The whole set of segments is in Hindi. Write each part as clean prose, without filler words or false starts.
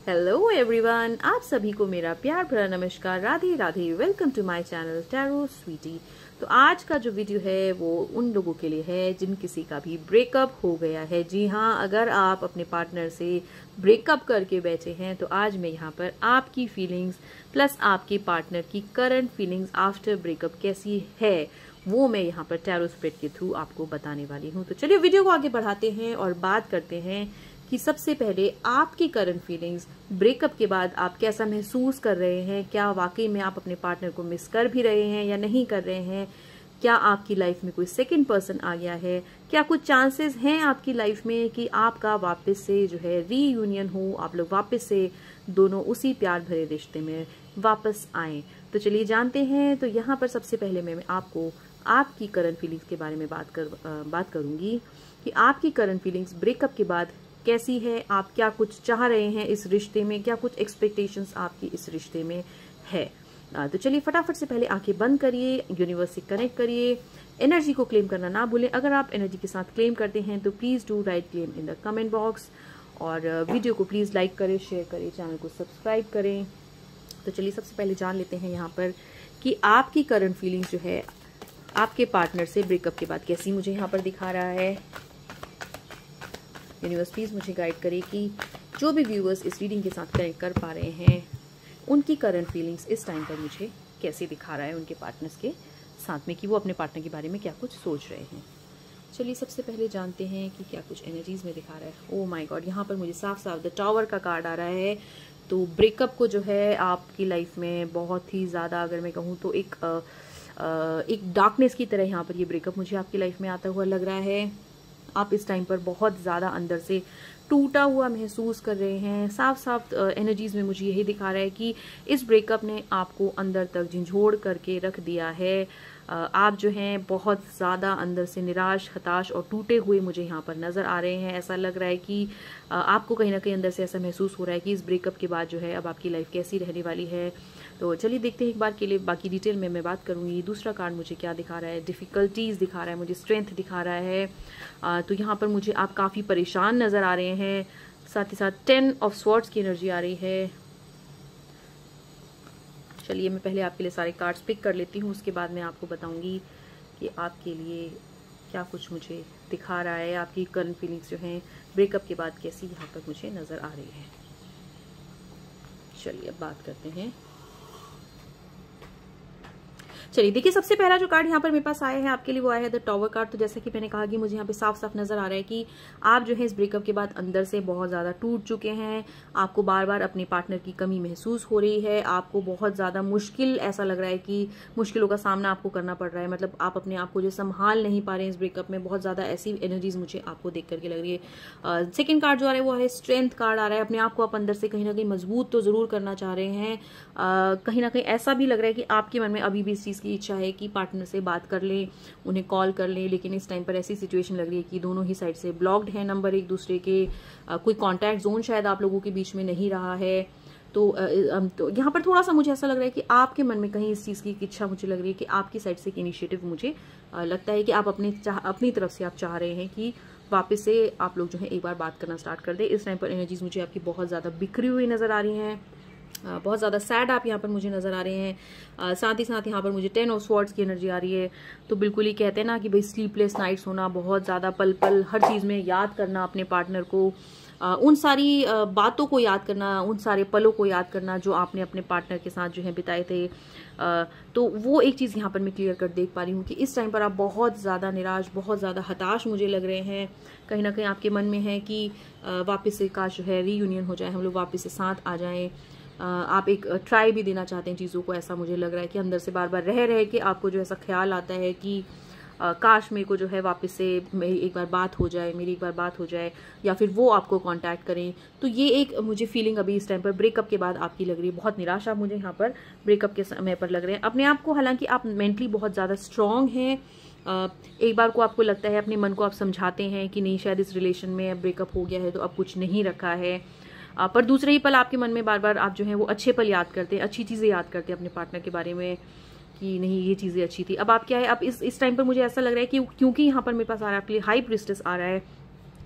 हेलो एवरीवन, आप सभी को मेरा प्यार भरा नमस्कार। Radhe Radhe. Welcome to my channel tarot sweety. तो आज का जो वीडियो है वो उन लोगों के लिए है जिन किसी का भी ब्रेकअप हो गया है। जी हाँ, अगर आप अपने पार्टनर से ब्रेकअप करके बैठे हैं तो आज मैं यहाँ पर आपकी फीलिंग्स प्लस आपके पार्टनर की करंट फीलिंग्स आफ्टर ब्रेकअप कैसी है वो मैं यहाँ पर टैरो स्प्रेड के थ्रू आपको बताने वाली हूँ। तो चलिए वीडियो को आगे बढ़ाते हैं और बात करते हैं कि सबसे पहले आपकी करंट फीलिंग्स ब्रेकअप के बाद आप कैसा महसूस कर रहे हैं। क्या वाकई में आप अपने पार्टनर को मिस कर भी रहे हैं या नहीं कर रहे हैं? क्या आपकी लाइफ में कोई सेकंड पर्सन आ गया है? क्या कुछ चांसेस हैं आपकी लाइफ में कि आपका वापस से जो है रीयूनियन हो, आप लोग वापस से दोनों उसी प्यार भरे रिश्ते में वापस आए? तो चलिए जानते हैं। तो यहाँ पर सबसे पहले मैं आपको आपकी करंट फीलिंग्स के बारे में बात करूंगी कि आपकी करंट फीलिंग्स ब्रेकअप के बाद कैसी है। आप क्या कुछ चाह रहे हैं इस रिश्ते में, क्या कुछ एक्सपेक्टेशंस आपकी इस रिश्ते में है। तो चलिए फटाफट से पहले आंखें बंद करिए, यूनिवर्स से कनेक्ट करिए, एनर्जी को क्लेम करना ना भूलें। अगर आप एनर्जी के साथ क्लेम करते हैं तो please do right claim in the comment box और वीडियो को प्लीज लाइक करें, शेयर करें, चैनल को सब्सक्राइब करें। तो चलिए सबसे पहले जान लेते हैं यहाँ पर कि आपकी करंट फीलिंग्स जो है आपके पार्टनर से ब्रेकअप के बाद कैसी मुझे यहाँ पर दिखा रहा है। यूनिवर्स प्लीज मुझे गाइड करे कि जो भी व्यूअर्स इस रीडिंग के साथ कनेक्ट कर पा रहे हैं उनकी करंट फीलिंग्स इस टाइम पर मुझे कैसे दिखा रहा है उनके पार्टनर्स के साथ में, कि वो अपने पार्टनर के बारे में क्या कुछ सोच रहे हैं। चलिए सबसे पहले जानते हैं कि क्या कुछ एनर्जीज में दिखा रहा है। ओह माय गॉड, यहाँ पर मुझे साफ साफ द टावर का कार्ड आ रहा है। तो ब्रेकअप को जो है आपकी लाइफ में बहुत ही ज़्यादा, अगर मैं कहूँ तो एक डार्कनेस की तरह यहाँ पर ये ब्रेकअप मुझे आपकी लाइफ में आता हुआ लग रहा है। आप इस टाइम पर बहुत ज़्यादा अंदर से टूटा हुआ महसूस कर रहे हैं। साफ साफ एनर्जीज में मुझे यही दिखा रहा है कि इस ब्रेकअप ने आपको अंदर तक झंझोड़ करके रख दिया है। आप जो हैं बहुत ज़्यादा अंदर से निराश, हताश और टूटे हुए मुझे यहाँ पर नज़र आ रहे हैं। ऐसा लग रहा है कि आपको कहीं ना कहीं अंदर से ऐसा महसूस हो रहा है कि इस ब्रेकअप के बाद जो है अब आपकी लाइफ कैसी रहने वाली है। तो चलिए देखते हैं एक बार के लिए, बाकी डिटेल में मैं बात करूँगी। दूसरा कार्ड मुझे क्या दिखा रहा है? डिफ़िकल्टीज़ दिखा रहा है, मुझे स्ट्रेंथ दिखा रहा है। तो यहाँ पर मुझे आप काफ़ी परेशान नज़र आ रहे हैं। साथ ही साथ 10 ऑफ स्वॉर्ड्स की एनर्जी आ रही है। चलिए मैं पहले आपके लिए सारे कार्ड्स पिक कर लेती हूँ, उसके बाद मैं आपको बताऊंगी कि आपके लिए क्या कुछ मुझे दिखा रहा है। आपकी करंट फीलिंग्स जो हैं ब्रेकअप के बाद कैसी यहाँ पर मुझे नज़र आ रही है। चलिए अब बात करते हैं। चलिए देखिए, सबसे पहला जो कार्ड यहाँ पर मेरे पास आया है आपके लिए वो आया है द टावर कार्ड। तो जैसा कि मैंने कहा कि मुझे यहाँ पे साफ साफ नजर आ रहा है कि आप जो है इस ब्रेकअप के बाद अंदर से बहुत ज़्यादा टूट चुके हैं। आपको बार बार अपने पार्टनर की कमी महसूस हो रही है। आपको बहुत ज़्यादा मुश्किल ऐसा लग रहा है कि मुश्किलों का सामना आपको करना पड़ रहा है। मतलब आप अपने आप को जो संभाल नहीं पा रहे हैं इस ब्रेकअप में। बहुत ज़्यादा ऐसी एनर्जीज मुझे आपको देख करके लग रही है। सेकेंड कार्ड जो आ रहा है वो है स्ट्रेंथ कार्ड आ रहा है। अपने आप को आप अंदर से कहीं ना कहीं मजबूत तो ज़रूर करना चाह रहे हैं। कहीं ना कहीं ऐसा भी लग रहा है कि आपके मन में अभी भी इस चीज़ की इच्छा है कि पार्टनर से बात कर लें, उन्हें कॉल कर लें, लेकिन इस टाइम पर ऐसी सिचुएशन लग रही है कि दोनों ही साइड से ब्लॉक्ड है नंबर एक दूसरे के। कोई कांटेक्ट जोन शायद आप लोगों के बीच में नहीं रहा है। तो यहाँ पर थोड़ा सा मुझे ऐसा लग रहा है कि आपके मन में कहीं इस चीज़ की इच्छा मुझे लग रही है कि आपकी साइड से एक इनिशिएटिव मुझे लगता है कि आप अपनी तरफ से आप चाह रहे हैं कि वापस से आप लोग जो है एक बार बात करना स्टार्ट कर दें। इस टाइम पर एनर्जीज मुझे आपकी बहुत ज़्यादा बिखरी हुई नज़र आ रही हैं। बहुत ज़्यादा सैड आप यहाँ पर मुझे नज़र आ रहे हैं। साथ ही साथ यहाँ पर मुझे 10 ऑफ स्वॉर्ड्स की एनर्जी आ रही है। तो बिल्कुल ही कहते हैं ना कि भाई स्लीपलेस नाइट्स होना, बहुत ज़्यादा पल पल हर चीज़ में याद करना अपने पार्टनर को, उन सारी बातों को याद करना, उन सारे पलों को याद करना जो आपने अपने पार्टनर के साथ जो है बिताए थे। तो वो एक चीज़ यहाँ पर मैं क्लियर कर देख पा रही हूँ कि इस टाइम पर आप बहुत ज़्यादा निराश, बहुत ज़्यादा हताश मुझे लग रहे हैं। कहीं ना कहीं आपके मन में है कि वापस से काश जो है रीयूनियन हो जाए, हम लोग वापस से साथ आ जाएं। आप एक ट्राई भी देना चाहते हैं चीज़ों को। ऐसा मुझे लग रहा है कि अंदर से बार बार रह के आपको जो ऐसा ख्याल आता है कि काश मेरे को जो है वापस से मेरी एक बार बात हो जाए, या फिर वो आपको कांटेक्ट करें। तो ये एक मुझे फीलिंग अभी इस टाइम पर ब्रेकअप के बाद आपकी लग रही है। बहुत निराशा मुझे यहाँ पर ब्रेकअप के समय पर लग रहे हैं अपने आप को। हालांकि आप मेंटली बहुत ज़्यादा स्ट्रांग हैं। एक बार को आपको लगता है, अपने मन को आप समझाते हैं कि नहीं शायद इस रिलेशन में ब्रेकअप हो गया है तो अब कुछ नहीं रखा है। पर दूसरे ही पल आपके मन में बार बार आप जो है वो अच्छे पल याद करते हैं, अच्छी चीज़ें याद करते हैं अपने पार्टनर के बारे में कि नहीं ये चीज़ें अच्छी थी। अब आप क्या है, अब इस टाइम पर मुझे ऐसा लग रहा है कि क्योंकि यहाँ पर मेरे पास आ रहा है आपके लिए हाई प्रीस्टेस आ रहा है,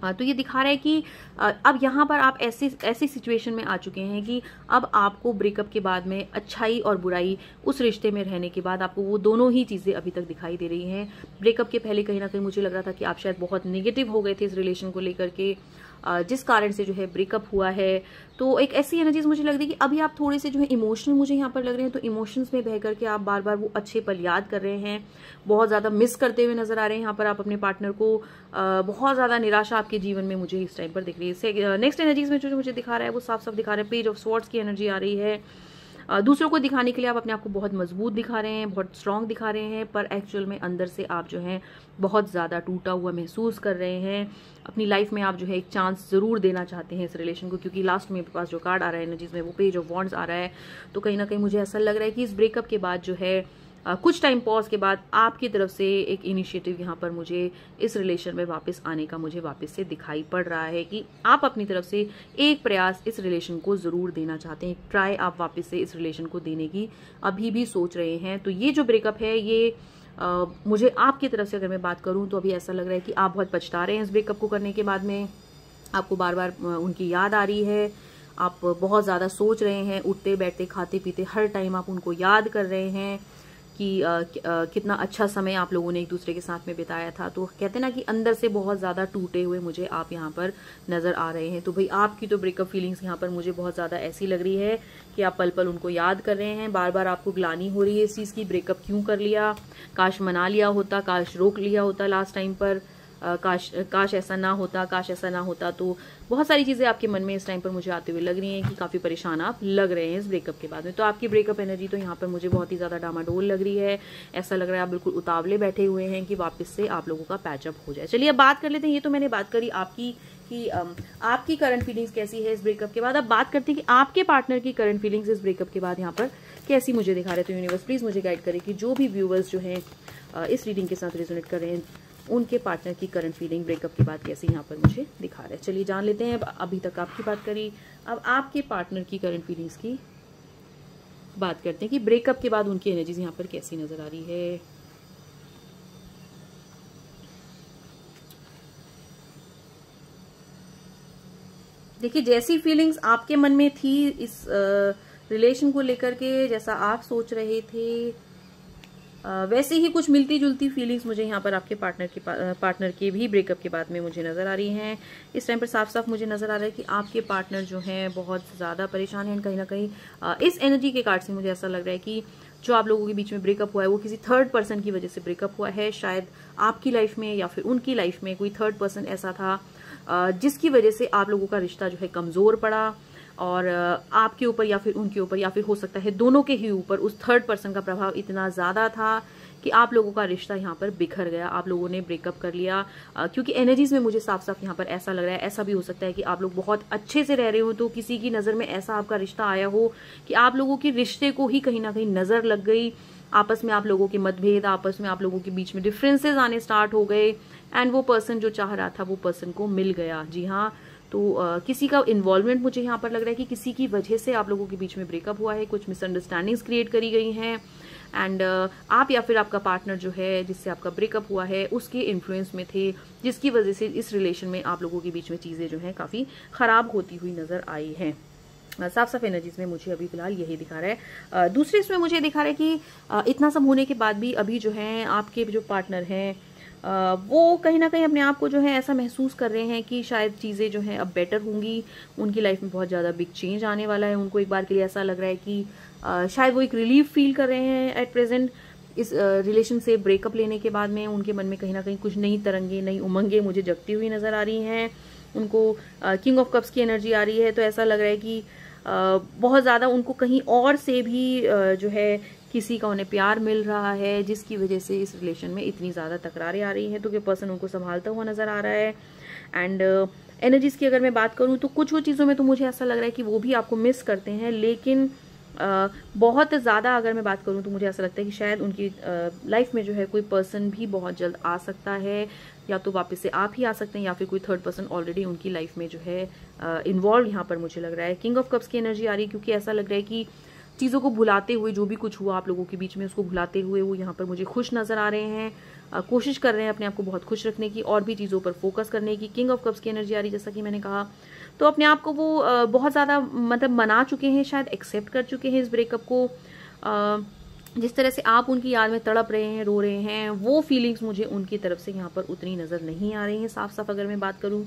तो ये दिखा रहा है कि अब यहाँ पर आप ऐसी सिचुएशन में आ चुके हैं कि अब आपको ब्रेकअप के बाद में अच्छाई और बुराई उस रिश्ते में रहने के बाद आपको वो दोनों ही चीज़ें अभी तक दिखाई दे रही हैं। ब्रेकअप के पहले कहीं ना कहीं मुझे लग रहा था कि आप शायद बहुत नेगेटिव हो गए थे इस रिलेशन को लेकर के, जिस कारण से जो है ब्रेकअप हुआ है। तो एक ऐसी एनर्जीज मुझे लग रही है कि अभी आप थोड़े से जो है इमोशनल मुझे यहाँ पर लग रहे हैं, तो इमोशंस में बह करके आप बार बार वो अच्छे पल याद कर रहे हैं, बहुत ज़्यादा मिस करते हुए नजर आ रहे हैं यहाँ पर आप अपने पार्टनर को। बहुत ज़्यादा निराशा आपके जीवन में मुझे इस टाइम पर दिख रही है। नेक्स्ट एनर्जीज में जो मुझे दिखा रहा है वो साफ साफ दिखा रहा है पेज ऑफ स्वॉर्ड्स की एनर्जी आ रही है। दूसरों को दिखाने के लिए आप अपने आप को बहुत मजबूत दिखा रहे हैं, बहुत स्ट्रांग दिखा रहे हैं, पर एक्चुअल में अंदर से आप जो है बहुत ज़्यादा टूटा हुआ महसूस कर रहे हैं। अपनी लाइफ में आप जो है एक चांस ज़रूर देना चाहते हैं इस रिलेशन को, क्योंकि लास्ट में मेरे पास जो कार्ड आ रहा है एनर्जीज में वो पेज ऑफ वॉन्ड्स आ रहा है। तो कहीं ना कहीं मुझे ऐसा लग रहा है कि इस ब्रेकअप के बाद जो है कुछ टाइम पॉज के बाद आपकी तरफ से एक इनिशिएटिव यहाँ पर मुझे इस रिलेशन में वापस आने का मुझे वापस से दिखाई पड़ रहा है कि आप अपनी तरफ से एक प्रयास इस रिलेशन को ज़रूर देना चाहते हैं, ट्राई आप वापस से इस रिलेशन को देने की अभी भी सोच रहे हैं। तो ये जो ब्रेकअप है ये मुझे आपकी तरफ से अगर मैं बात करूँ तो अभी ऐसा लग रहा है कि आप बहुत पछता रहे हैं इस ब्रेकअप को करने के बाद में। आपको बार बार उनकी याद आ रही है, आप बहुत ज़्यादा सोच रहे हैं, उठते बैठते खाते पीते हर टाइम आप उनको याद कर रहे हैं कि कितना अच्छा समय आप लोगों ने एक दूसरे के साथ में बिताया था। तो कहते हैं ना कि अंदर से बहुत ज़्यादा टूटे हुए मुझे आप यहाँ पर नज़र आ रहे हैं। तो भाई आपकी तो ब्रेकअप फीलिंग्स यहाँ पर मुझे बहुत ज़्यादा ऐसी लग रही है कि आप पल पल उनको याद कर रहे हैं, बार बार आपको ग्लानि हो रही है इस चीज़ की, ब्रेकअप क्यों कर लिया, काश मना लिया होता, काश रोक लिया होता लास्ट टाइम पर, काश ऐसा ना होता, काश ऐसा ना होता। तो बहुत सारी चीज़ें आपके मन में इस टाइम पर मुझे आते हुए लग रही हैं कि काफ़ी परेशान आप लग रहे हैं इस ब्रेकअप के बाद में। तो आपकी ब्रेकअप एनर्जी तो यहाँ पर मुझे बहुत ही ज़्यादा डामाडोल लग रही है। ऐसा लग रहा है आप बिल्कुल उतावले बैठे हुए हैं कि वापस से आप लोगों का पैचअप हो जाए। चलिए अब बात कर लेते हैं, ये तो मैंने बात करी आपकी कि आपकी करंट फीलिंग्स कैसी है इस ब्रेकअप के बाद। अब बात करते हैं कि आपके पार्टनर की करंट फीलिंग्स इस ब्रेकअप के बाद यहाँ पर कैसी मुझे दिखा रहे। तो यूनिवर्स प्लीज़ मुझे गाइड करे कि जो भी व्यूवर्स जो हैं इस रीडिंग के साथ रेजोनेट कर रहे हैं उनके पार्टनर की करंट फीलिंग ब्रेकअप के बाद कैसे यहाँ पर मुझे दिखा रहा है। चलिए जान लेते हैं। अभी तक आपकी बात करी, अब आपके पार्टनर की करंट फीलिंग्स की बात करते हैं कि ब्रेकअप के बाद उनकी एनर्जीज यहाँ पर कैसी नजर आ रही है। देखिए जैसी फीलिंग्स आपके मन में थी इस रिलेशन को लेकर के, जैसा आप सोच रहे थे वैसे ही कुछ मिलती जुलती फीलिंग्स मुझे यहाँ पर आपके पार्टनर के भी ब्रेकअप के बाद में मुझे नज़र आ रही हैं। इस टाइम पर साफ साफ मुझे नज़र आ रहा है कि आपके पार्टनर जो हैं बहुत ज़्यादा परेशान हैं कहीं ना कहीं। इस एनर्जी के कार्ड से मुझे ऐसा लग रहा है कि जो आप लोगों के बीच में ब्रेकअप हुआ है वो किसी थर्ड पर्सन की वजह से ब्रेकअप हुआ है। शायद आपकी लाइफ में या फिर उनकी लाइफ में कोई थर्ड पर्सन ऐसा था जिसकी वजह से आप लोगों का रिश्ता जो है कमज़ोर पड़ा, और आपके ऊपर या फिर उनके ऊपर या फिर हो सकता है दोनों के ही ऊपर उस थर्ड पर्सन का प्रभाव इतना ज़्यादा था कि आप लोगों का रिश्ता यहाँ पर बिखर गया, आप लोगों ने ब्रेकअप कर लिया। क्योंकि एनर्जीज में मुझे साफ साफ यहाँ पर ऐसा लग रहा है, ऐसा भी हो सकता है कि आप लोग बहुत अच्छे से रह रहे हो तो किसी की नज़र में ऐसा आपका रिश्ता आया हो कि आप लोगों के रिश्ते को ही कहीं ना कहीं नज़र लग गई, आपस में आप लोगों के मतभेद, आपस में आप लोगों के बीच में डिफरेंसेस आने स्टार्ट हो गए, एंड वो पर्सन जो चाह रहा था वो पर्सन को मिल गया। जी हाँ, तो किसी का इन्वॉल्वमेंट मुझे यहाँ पर लग रहा है कि किसी की वजह से आप लोगों के बीच में ब्रेकअप हुआ है, कुछ मिसअंडरस्टैंडिंग्स क्रिएट करी गई हैं, एंड आप या फिर आपका पार्टनर जो है जिससे आपका ब्रेकअप हुआ है उसके इन्फ्लुएंस में थे, जिसकी वजह से इस रिलेशन में आप लोगों के बीच में चीज़ें जो हैं काफ़ी ख़राब होती हुई नज़र आई हैं। साफ साफ एनर्जीज में मुझे अभी फिलहाल यही दिखा रहा है। दूसरे इसमें मुझे दिखा रहा है कि इतना सब होने के बाद भी अभी जो है आपके जो पार्टनर हैं वो कहीं ना कहीं अपने आप को जो है ऐसा महसूस कर रहे हैं कि शायद चीज़ें जो हैं अब बेटर होंगी, उनकी लाइफ में बहुत ज़्यादा बिग चेंज आने वाला है। उनको एक बार के लिए ऐसा लग रहा है कि शायद वो एक रिलीफ फील कर रहे हैं एट प्रेजेंट इस रिलेशन से ब्रेकअप लेने के बाद में। उनके मन में कहीं ना कहीं कुछ नई तरंगे, नई उमंगें मुझे जगती हुई नज़र आ रही हैं। उनको किंग ऑफ कप्स की एनर्जी आ रही है, तो ऐसा लग रहा है कि बहुत ज़्यादा उनको कहीं और से भी जो है किसी का उन्हें प्यार मिल रहा है, जिसकी वजह से इस रिलेशन में इतनी ज़्यादा तकरारें आ रही हैं। तो कि पर्सन उनको संभालता हुआ नज़र आ रहा है। एंड एनर्जीज़ की अगर मैं बात करूँ तो कुछ वो चीज़ों में तो मुझे ऐसा लग रहा है कि वो भी आपको मिस करते हैं, लेकिन बहुत ज़्यादा अगर मैं बात करूँ तो मुझे ऐसा लगता है कि शायद उनकी लाइफ में जो है कोई पर्सन भी बहुत जल्द आ सकता है, या तो वापस से आप ही आ सकते हैं या फिर कोई थर्ड पर्सन ऑलरेडी उनकी लाइफ में जो है इन्वॉल्व यहाँ पर मुझे लग रहा है। किंग ऑफ कप्स की एनर्जी आ रही है क्योंकि ऐसा लग रहा है कि चीज़ों को भुलाते हुए, जो भी कुछ हुआ आप लोगों के बीच में उसको भुलाते हुए वो यहाँ पर मुझे खुश नज़र आ रहे हैं, कोशिश कर रहे हैं अपने आप को बहुत खुश रखने की और भी चीज़ों पर फोकस करने की। किंग ऑफ कप्स की एनर्जी आ रही है जैसा कि मैंने कहा, तो अपने आप को वो बहुत ज़्यादा मतलब मना चुके हैं, शायद एक्सेप्ट कर चुके हैं इस ब्रेकअप को। जिस तरह से आप उनकी याद में तड़प रहे हैं, रो रहे हैं, वो फीलिंग्स मुझे उनकी तरफ से यहाँ पर उतनी नज़र नहीं आ रही हैं। साफ साफ अगर मैं बात करूँ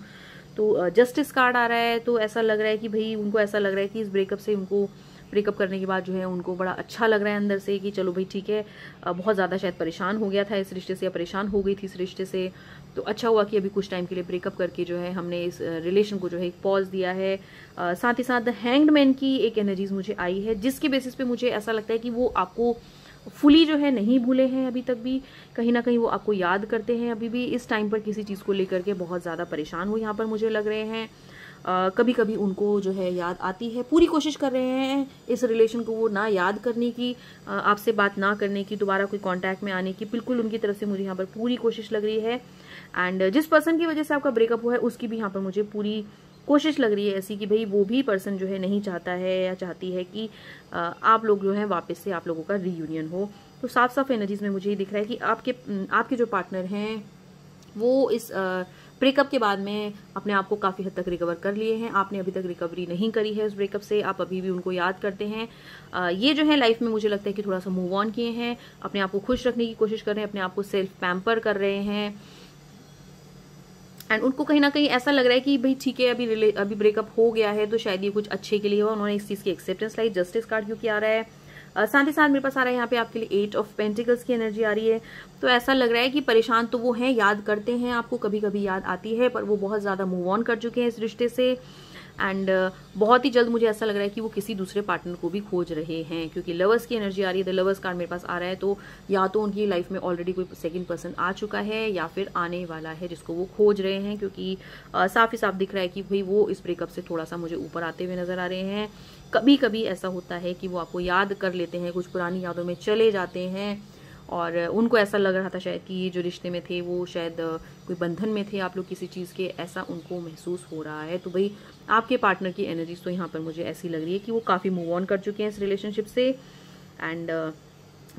तो जस्टिस कार्ड आ रहा है, तो ऐसा लग रहा है कि भाई उनको ऐसा लग रहा है कि इस ब्रेकअप से उनको ब्रेकअप करने के बाद जो है उनको बड़ा अच्छा लग रहा है अंदर से कि चलो भाई ठीक है, बहुत ज़्यादा शायद परेशान हो गया था इस रिश्ते से या परेशान हो गई थी इस रिश्ते से, तो अच्छा हुआ कि अभी कुछ टाइम के लिए ब्रेकअप करके जो है हमने इस रिलेशन को जो है एक पॉज दिया है। साथ ही साथ द हैंग्ड मैन की एक एनर्जीज मुझे आई है, जिसके बेसिस पे मुझे ऐसा लगता है कि वो आपको फुली जो है नहीं भूले हैं अभी तक भी, कहीं ना कहीं वो आपको याद करते हैं अभी भी, इस टाइम पर किसी चीज़ को लेकर के बहुत ज़्यादा परेशान हो यहाँ पर मुझे लग रहे हैं। कभी कभी उनको जो है याद आती है, पूरी कोशिश कर रहे हैं इस रिलेशन को वो ना याद करने की, आपसे बात ना करने की, दोबारा कोई कांटेक्ट में आने की, बिल्कुल उनकी तरफ से मुझे यहाँ पर पूरी कोशिश लग रही है। एंड जिस पर्सन की वजह से आपका ब्रेकअप हुआ है उसकी भी यहाँ पर मुझे पूरी कोशिश लग रही है ऐसी कि भाई वो भी पर्सन जो है नहीं चाहता है या चाहती है कि आप लोग जो है वापस से आप लोगों का रीयूनियन हो। तो साफ साफ एनर्जीज में मुझे ये दिख रहा है कि आपके जो पार्टनर हैं वो इस ब्रेकअप के बाद में अपने आप को काफ़ी हद तक रिकवर कर लिए हैं। आपने अभी तक रिकवरी नहीं करी है उस ब्रेकअप से, आप अभी भी उनको याद करते हैं। ये जो है लाइफ में मुझे लगता है कि थोड़ा सा मूव ऑन किए हैं, अपने आप को खुश रखने की कोशिश कर रहे हैं, अपने आप को सेल्फ पैम्पर कर रहे हैं। एंड उनको कहीं ना कहीं ऐसा लग रहा है कि भाई ठीक है अभी ब्रेकअप हो गया है तो शायद ये कुछ अच्छे के लिए हुआ, उन्होंने इस चीज़ की एक्सेप्टेंस लाई। जस्टिस कार्ड क्योंकि आ रहा है, साथ ही साथ मेरे पास आ रहा है यहाँ पे आपके लिए 8 ऑफ पेंटिकल्स की एनर्जी आ रही है। तो ऐसा लग रहा है कि परेशान तो वो हैं, याद करते हैं आपको, कभी कभी याद आती है, पर वो बहुत ज़्यादा मूव ऑन कर चुके हैं इस रिश्ते से। एंड बहुत ही जल्द मुझे ऐसा लग रहा है कि वो किसी दूसरे पार्टनर को भी खोज रहे हैं, क्योंकि लवर्स की एनर्जी आ रही है। द लवर्स कार्ड मेरे पास आ रहा है, तो या तो उनकी लाइफ में ऑलरेडी कोई सेकंड पर्सन आ चुका है या फिर आने वाला है जिसको वो खोज रहे हैं, क्योंकि साफ ही साफ दिख रहा है कि भाई वो इस ब्रेकअप से थोड़ा सा मुझे ऊपर आते हुए नजर आ रहे हैं। कभी कभी ऐसा होता है कि वो आपको याद कर लेते हैं, कुछ पुरानी यादों में चले जाते हैं और उनको ऐसा लग रहा था शायद कि ये जो रिश्ते में थे वो शायद कोई बंधन में थे आप लोग किसी चीज़ के, ऐसा उनको महसूस हो रहा है। तो भाई आपके पार्टनर की एनर्जीज तो यहाँ पर मुझे ऐसी लग रही है कि वो काफ़ी मूव ऑन कर चुके हैं इस रिलेशनशिप से। एंड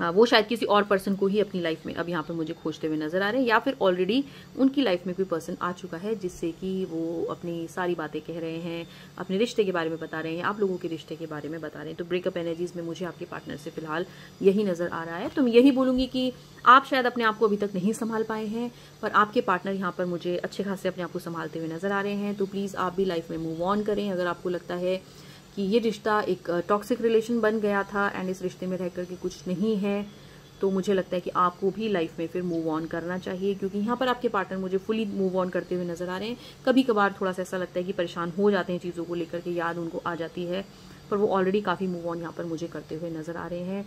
वो शायद किसी और पर्सन को ही अपनी लाइफ में अब यहाँ पर मुझे खोजते हुए नजर आ रहे हैं, या फिर ऑलरेडी उनकी लाइफ में कोई पर्सन आ चुका है जिससे कि वो अपनी सारी बातें कह रहे हैं, अपने रिश्ते के बारे में बता रहे हैं, आप लोगों के रिश्ते के बारे में बता रहे हैं। तो ब्रेकअप एनर्जीज में मुझे आपके पार्टनर से फिलहाल यही नजर आ रहा है। तो मैं यही बोलूंगी कि आप शायद अपने आप को अभी तक नहीं संभाल पाए हैं, पर आपके पार्टनर यहाँ पर मुझे अच्छे खासे अपने आप को संभालते हुए नजर आ रहे हैं। तो प्लीज़ आप भी लाइफ में मूव ऑन करें। अगर आपको लगता है कि ये रिश्ता एक टॉक्सिक रिलेशन बन गया था एंड इस रिश्ते में रह करके कुछ नहीं है, तो मुझे लगता है कि आपको भी लाइफ में फिर मूव ऑन करना चाहिए, क्योंकि यहाँ पर आपके पार्टनर मुझे फुली मूव ऑन करते हुए नजर आ रहे हैं। कभी कभार थोड़ा सा ऐसा लगता है कि परेशान हो जाते हैं चीज़ों को लेकर के, याद उनको आ जाती है, पर वो ऑलरेडी काफ़ी मूव ऑन यहाँ पर मुझे करते हुए नजर आ रहे हैं।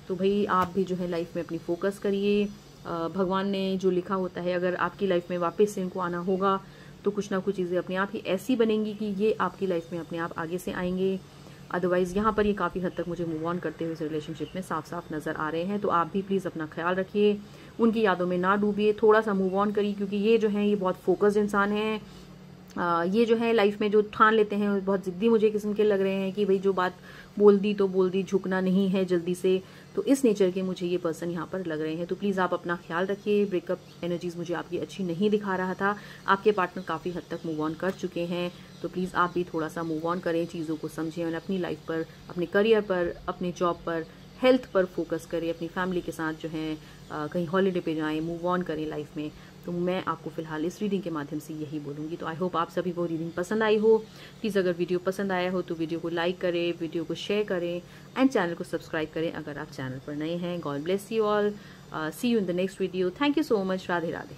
तो भाई आप भी जो है लाइफ में अपनी फोकस करिए। भगवान ने जो लिखा होता है, अगर आपकी लाइफ में वापस से इनको आना होगा तो कुछ ना कुछ चीज़ें अपने आप ही ऐसी बनेंगी कि ये आपकी लाइफ में अपने आप आगे से आएंगे। अदरवाइज यहाँ पर ये काफ़ी हद तक मुझे मूव ऑन करते हुए इस रिलेशनशिप में साफ साफ नज़र आ रहे हैं। तो आप भी प्लीज़ अपना ख्याल रखिए, उनकी यादों में ना डूबिए, थोड़ा सा मूव ऑन करिए, क्योंकि ये जो है ये बहुत फोकस्ड इंसान हैं। ये जो है लाइफ में जो ठान लेते हैं बहुत ज़िद्दी मुझे किस्म के लग रहे हैं कि भाई जो बात बोल दी तो बोल दी, झुकना नहीं है जल्दी से। तो इस नेचर के मुझे ये पर्सन यहाँ पर लग रहे हैं। तो प्लीज़ आप अपना ख्याल रखिए। ब्रेकअप एनर्जीज मुझे आपकी अच्छी नहीं दिखा रहा था, आपके पार्टनर काफ़ी हद तक मूव ऑन कर चुके हैं। तो प्लीज़ आप भी थोड़ा सा मूव ऑन करें, चीज़ों को समझें और अपनी लाइफ पर, अपने करियर पर, अपने जॉब पर, हेल्थ पर फोकस करें, अपनी फैमिली के साथ जो है कहीं हॉलीडे पे जाएं, मूव ऑन करें लाइफ में। तो मैं आपको फिलहाल इस रीडिंग के माध्यम से यही बोलूँगी। तो आई होप आप सभी को रीडिंग पसंद आई हो। प्लीज़ अगर वीडियो पसंद आया हो तो वीडियो को लाइक करें, वीडियो को शेयर करें एंड चैनल को सब्सक्राइब करें अगर आप चैनल पर नए हैं। God bless you all, see you in the next video. Thank you so much. Radhe Radhe.